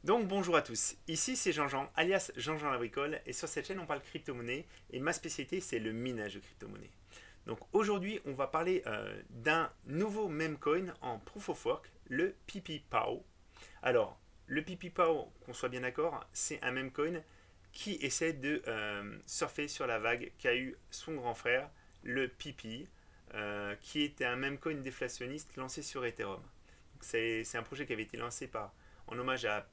Donc bonjour à tous, ici c'est Jean-Jean, alias Jean-Jean la bricole, et sur cette chaîne on parle crypto-monnaie, et ma spécialité c'est le minage de crypto-monnaie. Donc aujourd'hui on va parler d'un nouveau meme coin en proof of work, le PipiPao. Alors, le PipiPao, qu'on soit bien d'accord, c'est un meme coin qui essaie de surfer sur la vague qu'a eu son grand frère, le Pipi, qui était un meme coin déflationniste lancé sur Ethereum. C'est un projet qui avait été lancé en hommage à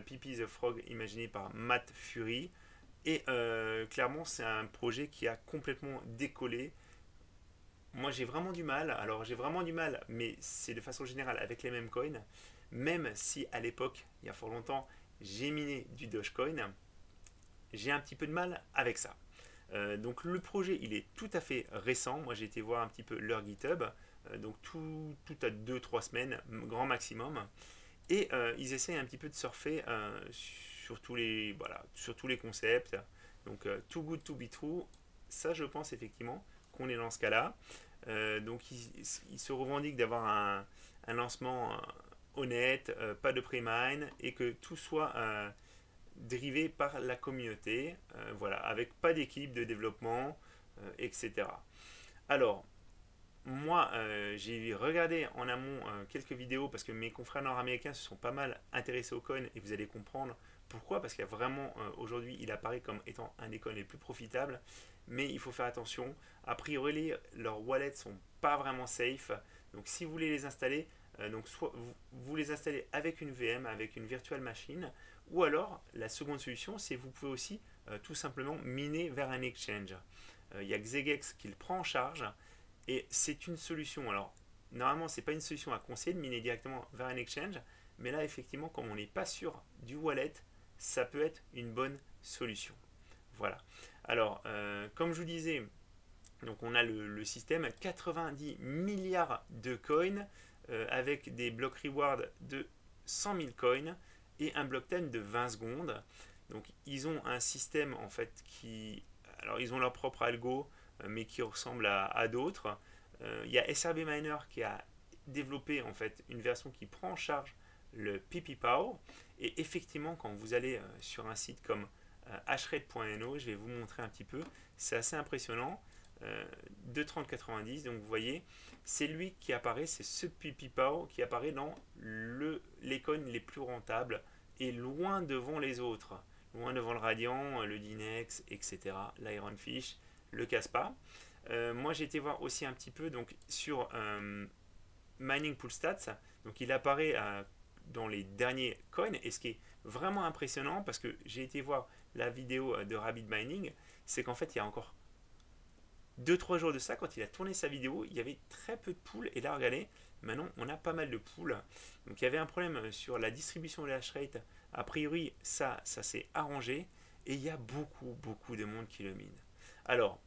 Pippi the Frog imaginé par Matt Fury. Et clairement, c'est un projet qui a complètement décollé. Moi, j'ai vraiment du mal. Alors, j'ai vraiment du mal, mais c'est de façon générale avec les mêmes coins. Même si à l'époque, il y a fort longtemps, j'ai miné du Dogecoin, j'ai un petit peu de mal avec ça. Donc le projet, il est tout à fait récent. Moi, j'ai été voir un petit peu leur GitHub. Donc tout à 2-3 semaines, grand maximum. Et ils essayent un petit peu de surfer sur tous les concepts. Donc too good to be true, ça je pense effectivement qu'on est dans ce cas-là. Donc ils se revendiquent d'avoir un lancement honnête, pas de pré-mine, et que tout soit dérivé par la communauté, voilà, avec pas d'équipe de développement, etc. Alors, moi, j'ai regardé en amont quelques vidéos parce que mes confrères nord-américains se sont pas mal intéressés au coin et vous allez comprendre pourquoi. Parce qu'il y a vraiment, aujourd'hui, il apparaît comme étant un des coins les plus profitables. Mais il faut faire attention. A priori, leurs wallets sont pas vraiment safe. Donc, si vous voulez les installer, donc soit vous les installez avec une VM, avec une virtual machine, ou alors la seconde solution, c'est vous pouvez aussi tout simplement miner vers un exchange. Il y a Xegex qui le prend en charge et c'est une solution. Alors, normalement, ce n'est pas une solution à conseiller de miner directement vers un exchange, mais là, effectivement, comme on n'est pas sûr du wallet, ça peut être une bonne solution. Voilà. Alors, comme je vous disais, donc on a le système 90 milliards de coins avec des blocs reward de 100 000 coins et un block time de 20 secondes. Donc, ils ont un système en fait qui. Alors, ils ont leur propre algo, mais qui ressemble à d'autres. Il y a SRB Miner qui a développé en fait une version qui prend en charge le PipiPao. Et effectivement, quand vous allez sur un site comme hred.no, je vais vous montrer un petit peu, c'est assez impressionnant. 2,3090, donc vous voyez, c'est lui qui apparaît, c'est ce PipiPao qui apparaît dans les coins les plus rentables et loin devant les autres, loin devant le Radiant, le Dinex, etc., l'Ironfish, le Caspa. Moi j'ai été voir aussi un petit peu donc sur Mining Pool Stats, donc il apparaît dans les derniers coins, et ce qui est vraiment impressionnant, parce que j'ai été voir la vidéo de Rabbit Mining, c'est qu'en fait il y a encore 2-3 jours de ça, quand il a tourné sa vidéo, il y avait très peu de poules, et là regardez, maintenant on a pas mal de poules. Donc il y avait un problème sur la distribution de la hash rate, a priori ça s'est arrangé, et il y a beaucoup de monde qui le mine. Alors,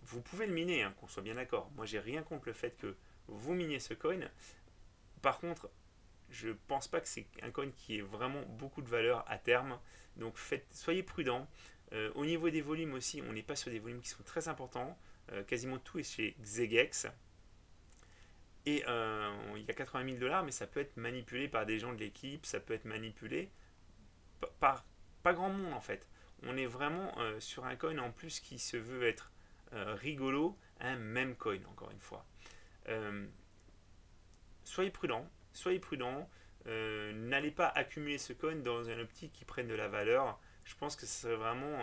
vous pouvez le miner, hein, qu'on soit bien d'accord. Moi, j'ai rien contre le fait que vous miniez ce coin. Par contre, je pense pas que c'est un coin qui ait vraiment beaucoup de valeur à terme. Donc, soyez prudents. Au niveau des volumes aussi, on n'est pas sur des volumes qui sont très importants. Quasiment tout est chez Xegex. Et il y a 80 000 dollars, mais ça peut être manipulé par des gens de l'équipe, ça peut être manipulé par pas grand monde en fait. On est vraiment sur un coin en plus qui se veut être rigolo, un meme coin encore une fois. Euh, soyez prudents, n'allez pas accumuler ce coin dans un optique qui prenne de la valeur. Je pense que ce serait vraiment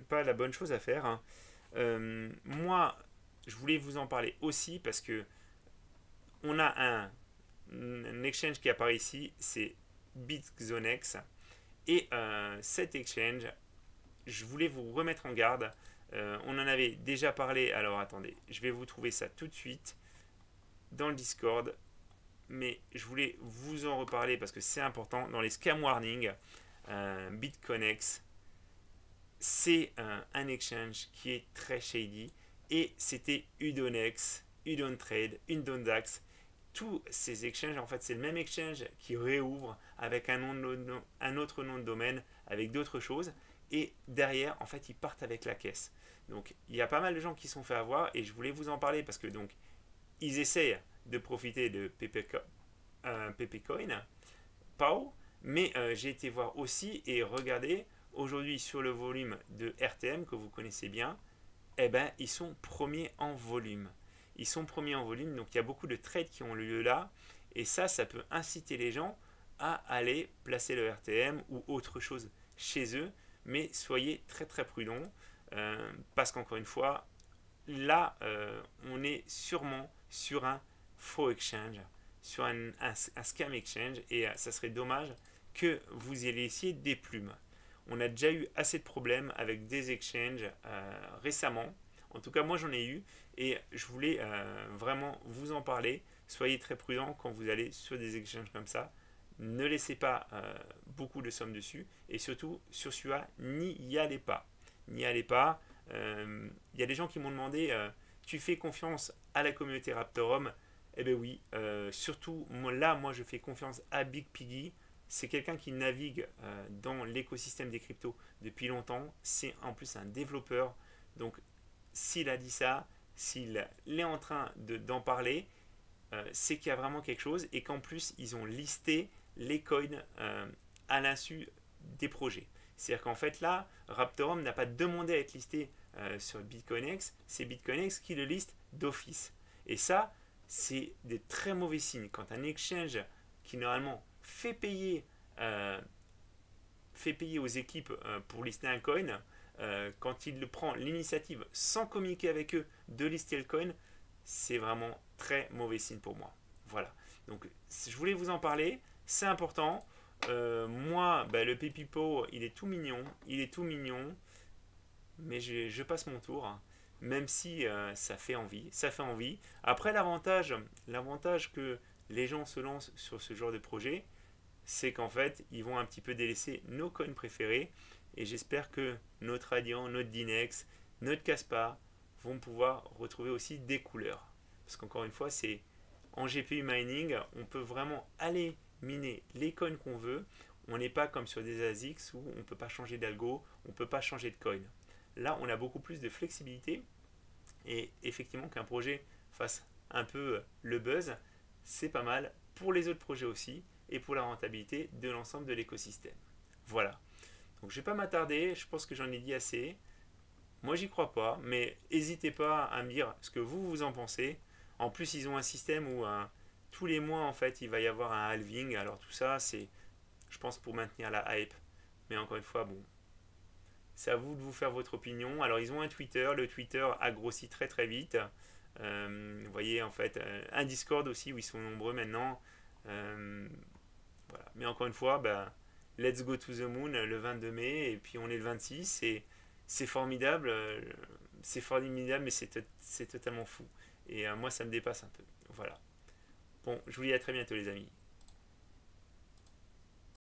pas la bonne chose à faire, hein. Moi, je voulais vous en parler aussi parce que on a un exchange qui apparaît ici, c'est BitXonex. Et cet exchange, je voulais vous remettre en garde. On en avait déjà parlé, alors attendez, je vais vous trouver ça tout de suite dans le Discord. Mais je voulais vous en reparler parce que c'est important. Dans les scam warnings, BitConnex, c'est un exchange qui est très shady. Et c'était Udonex, Udontrade, Udondax. Tous ces exchanges, en fait, c'est le même exchange qui réouvre avec un autre nom de domaine, avec d'autres choses. Et derrière, en fait, ils partent avec la caisse. Donc, il y a pas mal de gens qui se sont fait avoir et je voulais vous en parler parce que donc, ils essayent de profiter de PPCoin, PAO, Mais j'ai été voir aussi et regardez, aujourd'hui sur le volume de RTM que vous connaissez bien, eh ben, ils sont premiers en volume. Ils sont premiers en volume, donc il y a beaucoup de trades qui ont lieu là. Et ça peut inciter les gens à aller placer le RTM ou autre chose chez eux. Mais soyez très très prudents parce qu'encore une fois, là, on est sûrement sur un faux exchange, sur un scam exchange et ça serait dommage que vous y laissiez des plumes. On a déjà eu assez de problèmes avec des exchanges récemment. En tout cas, moi j'en ai eu et je voulais vraiment vous en parler. Soyez très prudents quand vous allez sur des exchanges comme ça. Ne laissez pas beaucoup de sommes dessus et surtout sur celui-là, n'y y allez pas. N'y allez pas. Il y a des gens qui m'ont demandé tu fais confiance à la communauté Raptorum? Eh bien oui, surtout là, moi je fais confiance à Big Piggy. C'est quelqu'un qui navigue dans l'écosystème des cryptos depuis longtemps. C'est en plus un développeur. Donc s'il a dit ça, s'il est en train d'en parler, c'est qu'il y a vraiment quelque chose et qu'en plus ils ont listé les coins à l'insu des projets. C'est-à-dire qu'en fait là, Raptorum n'a pas demandé à être listé sur BitcoinX, c'est BitcoinX qui le liste d'office. Et ça, c'est des très mauvais signes. Quand un exchange qui normalement euh, fait payer aux équipes pour lister un coin, quand il prend l'initiative sans communiquer avec eux de lister le coin, c'est vraiment très mauvais signe pour moi. Voilà. Donc je voulais vous en parler, c'est important. Moi, bah, le Pépipo, il est tout mignon, mais je passe mon tour, hein, même si ça fait envie. Après, l'avantage que les gens se lancent sur ce genre de projet, c'est qu'en fait, ils vont un petit peu délaisser nos coins préférés, et j'espère que notre Radiant, notre Dinex, notre Caspar vont pouvoir retrouver aussi des couleurs. Parce qu'encore une fois, c'est en GPU mining, on peut vraiment aller miner les coins qu'on veut. On n'est pas comme sur des ASICs où on ne peut pas changer d'algo, on ne peut pas changer de coin. Là, on a beaucoup plus de flexibilité et effectivement qu'un projet fasse un peu le buzz, c'est pas mal pour les autres projets aussi et pour la rentabilité de l'ensemble de l'écosystème. Voilà. Donc je ne vais pas m'attarder, je pense que j'en ai dit assez. Moi j'y crois pas, mais n'hésitez pas à me dire ce que vous en pensez. En plus ils ont un système où tous les mois en fait il va y avoir un halving. Alors tout ça c'est, je pense, pour maintenir la hype. Mais encore une fois, bon, c'est à vous de vous faire votre opinion. Alors ils ont un Twitter, le Twitter a grossi très très vite. Vous voyez en fait un Discord aussi où ils sont nombreux maintenant. Voilà. Mais encore une fois, bah, let's go to the moon le 22 mai et puis on est le 26 et c'est formidable. C'est formidable mais c'est totalement fou. Et moi ça me dépasse un peu. Voilà. Bon, je vous dis à très bientôt les amis.